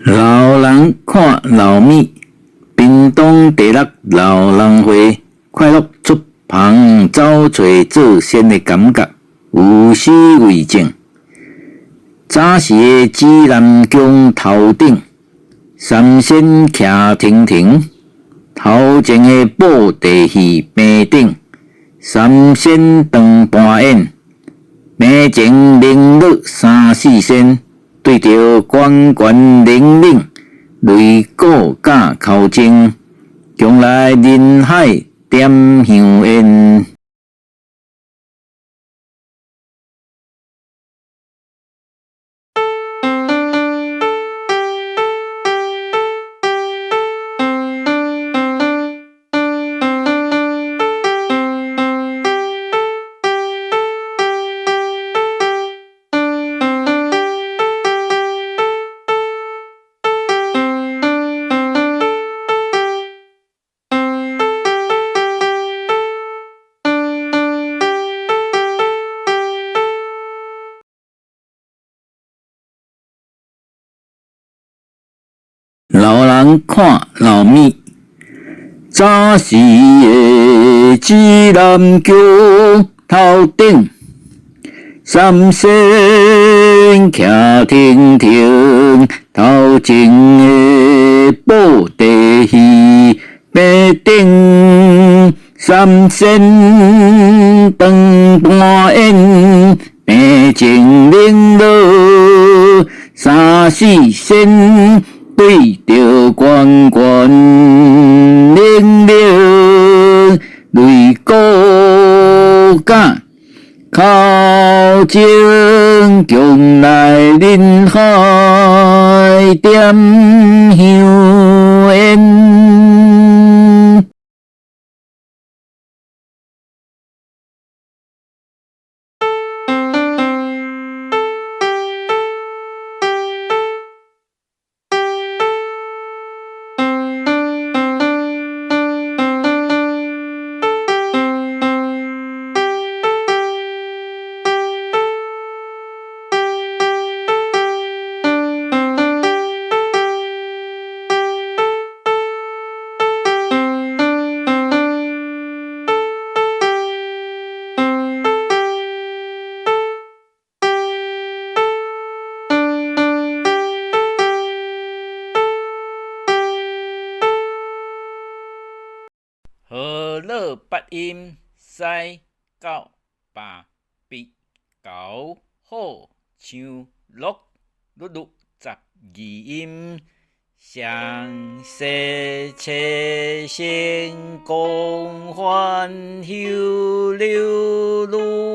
老人看老米，屏东第六老人会，快乐出旁走找做仙的感觉，有诗为证。早时的指南宫头顶，三仙徛亭亭，头前的布地戏边顶，三仙长盘演，面前灵女三四仙。对着悬悬冷冷，擂鼓甲口钟，将来人海点香烟。老人看老米，早时的指南宫头顶，三仙徛亭亭，头前的布地戏边顶，三仙长盘演，面前灵女三四仙。对着悬悬冷冷，擂鼓甲口钟，将来人海点香烟。何乐八音西九八八九好唱乐律律十二音，详细切成共欢喜流露。